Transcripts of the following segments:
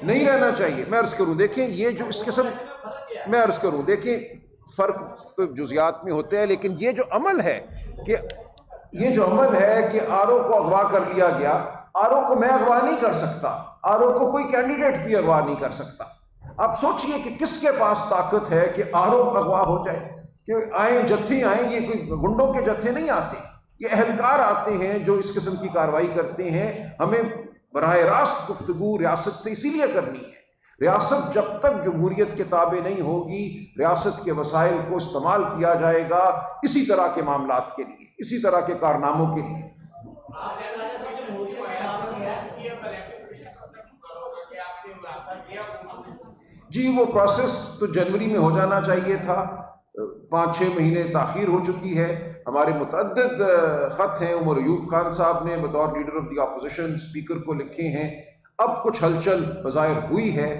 نہیں رہنا چاہیے. میں عرض کروں دیکھیں یہ جو اس قسم میں عرض کروں دیکھیں فرق تو جزیات میں ہوتے ہیں، لیکن یہ جو عمل ہے کہ آر او کو اغوا کر لیا گیا، آر او کو میں اغوا نہیں کر سکتا، آر او کو کوئی کینڈیڈیٹ بھی اغوا نہیں کر سکتا. آپ سوچئے کہ کس کے پاس طاقت ہے کہ آر او اغوا ہو جائے، کہ آئیں جتھے آئیں، یہ کوئی گنڈوں کے جتھے نہیں آتے، یہ اہلکار آتے ہیں جو اس قسم کی کارروائی کرتے ہیں. ہمیں براہ راست گفتگو ریاست سے اسی لیے کرنی ہے. ریاست جب تک جمہوریت کے تابع نہیں ہوگی، ریاست کے وسائل کو استعمال کیا جائے گا اسی طرح کے معاملات کے لیے، اسی طرح کے کارناموں کے لیے. جی وہ پروسیس تو جنوری میں ہو جانا چاہیے تھا، 5-6 مہینے تاخیر ہو چکی ہے. ہمارے متعدد خط ہیں عمر ایوب خان صاحب نے بطور leader of the opposition speaker کو لکھے ہیں. اب کچھ ہلچل بظاہر ہوئی ہے.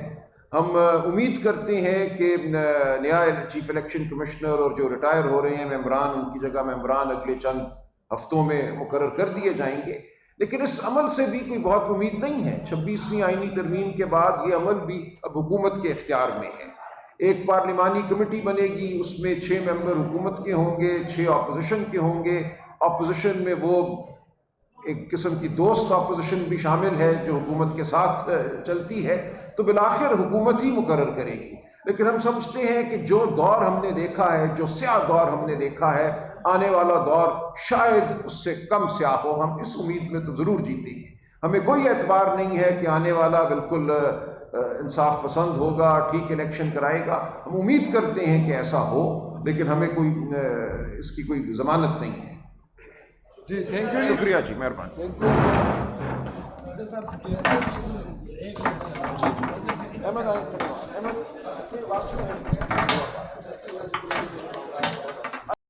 ہم امید کرتے ہیں کہ نیا چیف الیکشن کمشنر اور جو ریٹائر ہو رہے ہیں ممبران، ان کی جگہ ممبران اگلے چند ہفتوں میں مقرر کر دیے جائیں گے. لیکن اس عمل سے بھی کوئی بہت امید نہیں ہے. 26ویں آئینی ترمیم کے بعد یہ عمل بھی اب حکومت کے اختیار میں ہے. ایک پارلیمانی کمیٹی بنے گی، اس میں 6 ممبر حکومت کے ہوں گے، 6 اپوزیشن کے ہوں گے. اپوزیشن میں وہ ایک قسم کی دوست اپوزیشن بھی شامل ہے جو حکومت کے ساتھ چلتی ہے، تو بالآخر حکومت ہی مقرر کرے گی. لیکن ہم سمجھتے ہیں کہ جو دور ہم نے دیکھا ہے، جو سیاہ دور ہم نے دیکھا ہے، آنے والا دور شاید اس سے کم سیاہ ہو. ہم اس امید میں تو ضرور جیتے ہیں. ہمیں کوئی اعتبار نہیں ہے کہ آنے والا بالکل انصاف پسند ہوگا، ٹھیک الیکشن کرائے گا. ہم امید کرتے ہیں کہ ایسا ہو، لیکن ہمیں کوئی اس کی کوئی ضمانت نہیں ہے. جی تھینک یو. شکریہ جی، مہربانی. احمد